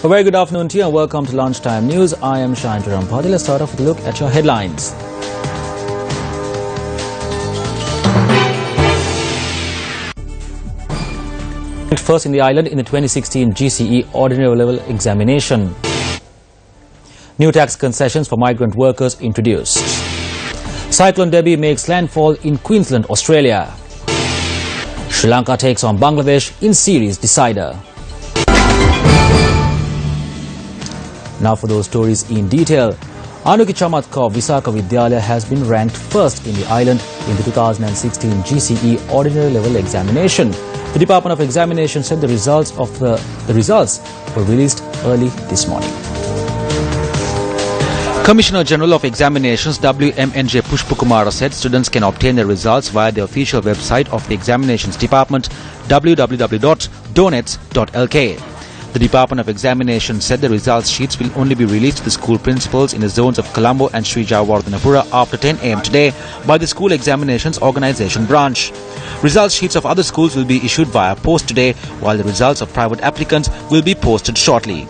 A very good afternoon to you and welcome to Lunchtime News. I am Shayan Rampati. Let's start off with a look at your headlines. First in the island in the 2016 GCE Ordinary Level Examination. New tax concessions for migrant workers introduced. Cyclone Debbie makes landfall in Queensland, Australia. Sri Lanka takes on Bangladesh in series decider. Now for those stories in detail. Anuki Chamatkar Visaka Vidyalaya has been ranked first in the island in the 2016 GCE Ordinary Level Examination. The Department of Examination said the results were released early this morning. Commissioner General of Examinations WMNJ Pushpakumara said students can obtain their results via the official website of the Examinations Department www.donets.lk. The Department of Examination said the results sheets will only be released to the school principals in the zones of Colombo and Sri Jawardhanapura after 10 am today by the School Examinations Organisation branch. Results sheets of other schools will be issued via post today, while the results of private applicants will be posted shortly.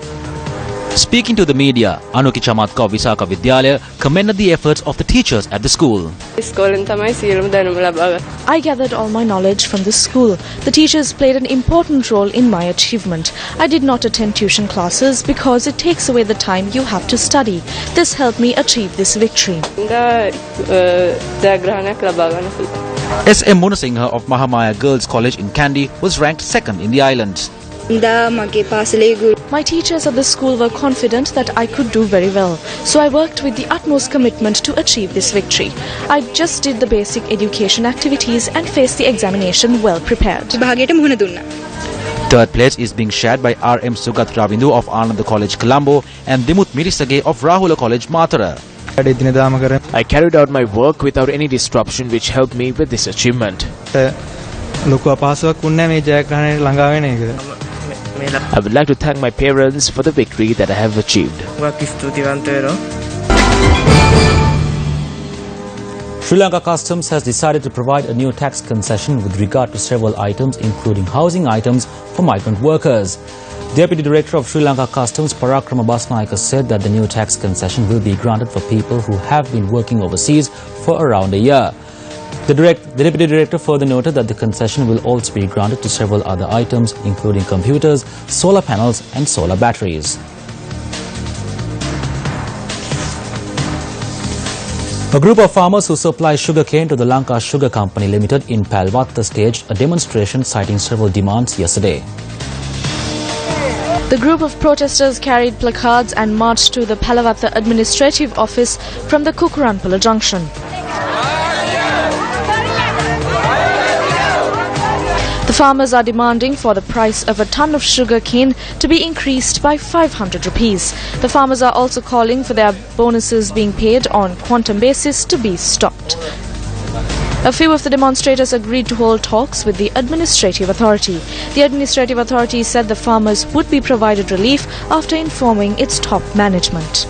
Speaking to the media, Anuki Chamatkar Visaka Vidyalaya commended the efforts of the teachers at the school. I gathered all my knowledge from this school. The teachers played an important role in my achievement. I did not attend tuition classes because it takes away the time you have to study. This helped me achieve this victory. S.M. Munasinghe of Mahamaya Girls College in Kandy was ranked second in the island. My teachers at the school were confident that I could do very well, so I worked with the utmost commitment to achieve this victory. I just did the basic education activities and faced the examination well prepared. Third place is being shared by R.M. Sugat Ravindu of Ananda College Colombo and Dimut Mirisage of Rahula College Matara. I carried out my work without any disruption, which helped me with this achievement. I would like to thank my parents for the victory that I have achieved. Sri Lanka Customs has decided to provide a new tax concession with regard to several items, including housing items for migrant workers. Deputy Director of Sri Lanka Customs Parakrama Basnayaka said that the new tax concession will be granted for people who have been working overseas for around a year. The Deputy Director further noted that the concession will also be granted to several other items, including computers, solar panels and solar batteries. A group of farmers who supply sugarcane to the Lanka Sugar Company Limited in Palwatta staged a demonstration citing several demands yesterday. The group of protesters carried placards and marched to the Palwatta Administrative Office from the Kukuranpula Junction. The farmers are demanding for the price of a ton of sugar cane to be increased by 500 rupees. The farmers are also calling for their bonuses being paid on quantum basis to be stopped. A few of the demonstrators agreed to hold talks with the administrative authority. The administrative authority said the farmers would be provided relief after informing its top management.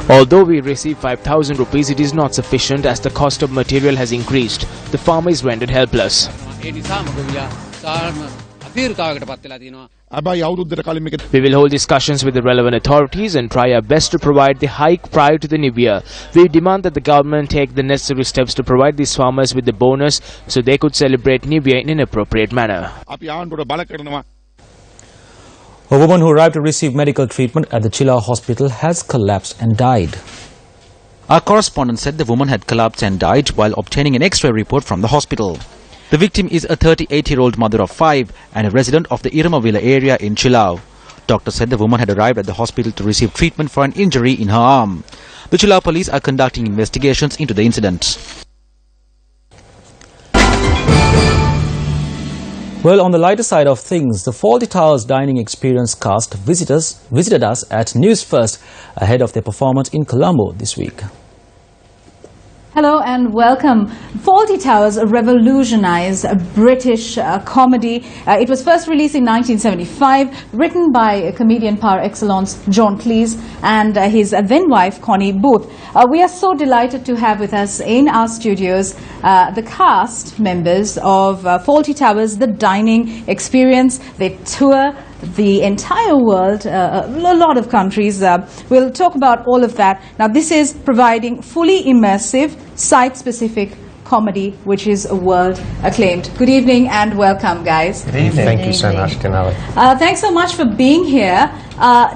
Although we receive 5,000 rupees, it is not sufficient as the cost of material has increased. The farmer is rendered helpless. We will hold discussions with the relevant authorities and try our best to provide the hike prior to the new year. We demand that the government take the necessary steps to provide these farmers with the bonus so they could celebrate New Year in an appropriate manner. A woman who arrived to receive medical treatment at the Chilla hospital has collapsed and died. Our correspondent said the woman had collapsed and died while obtaining an X-ray report from the hospital. The victim is a 38-year-old mother of 5 and a resident of the Iramavila area in Chilao. Doctors said the woman had arrived at the hospital to receive treatment for an injury in her arm. The Chilao police are conducting investigations into the incident. Well, on the lighter side of things, the Fawlty Towers Dining Experience cast visited us at News1st ahead of their performance in Colombo this week. Hello and welcome. Fawlty Towers revolutionized British comedy. It was first released in 1975, written by comedian par excellence John Cleese and his then wife Connie Booth. We are so delighted to have with us in our studios the cast members of Fawlty Towers, The Dining Experience. They tour the entire world, a lot of countries. We'll talk about all of that. Now, this is providing fully immersive, site-specific comedy, which is world acclaimed. Good evening and welcome, guys. Good evening. Thank you so much, Denali. Thanks so much for being here.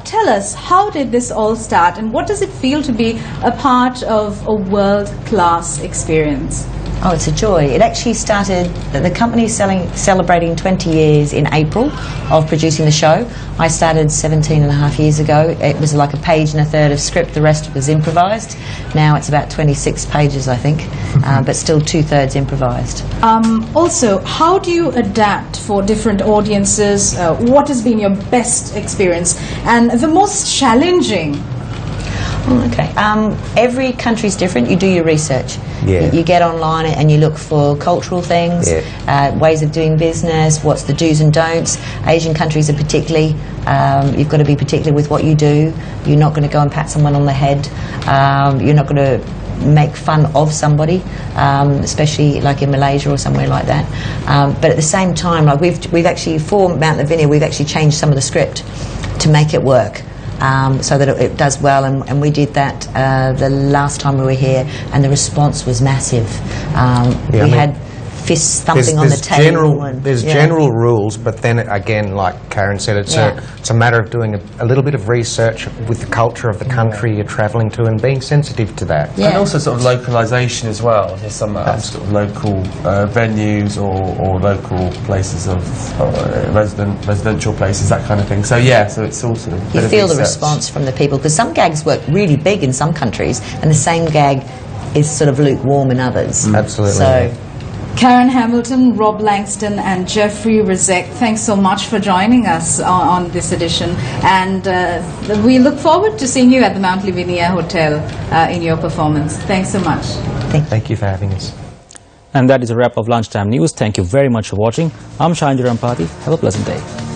Tell us, how did this all start and what does it feel to be a part of a world-class experience? Oh, it's a joy. It actually started, the company is celebrating 20 years in April of producing the show. I started 17 and a half years ago. It was like a page and a third of script, the rest was improvised. Now it's about 26 pages, I think, but still 2/3 improvised. Also, how do you adapt for different audiences? What has been your best experience and the most challenging? Okay. Every country's different. You do your research. Yeah. You get online and you look for cultural things, ways of doing business, what's the do's and don'ts. Asian countries are particularly, you've got to be particular with what you do. You're not going to go and pat someone on the head. You're not going to make fun of somebody, especially like in Malaysia or somewhere like that. But at the same time, like we've actually, for Mount Lavinia, we've actually changed some of the script to make it work. So that it does well, and we did that the last time we were here, and the response was massive. We had fists thumping on the table. There's general rules, but then again, like Karen said, it's a matter of doing a little bit of research with the culture of the country you're travelling to and being sensitive to that. And also sort of localisation as well. There's some sort of local venues or local places of residential places, that kind of thing. So so it's all sort of you feel the response from the people, because some gags work really big in some countries, and the same gag is sort of lukewarm in others. Absolutely. So. Karen Hamilton, Rob Langston and Jeffrey Rizek, thanks so much for joining us on this edition, and we look forward to seeing you at the Mount Lavinia Hotel in your performance. Thanks so much. Thank you for having us. And that is a wrap of Lunchtime News. Thank you very much for watching. I'm Shahan Jarampati. Have a pleasant day.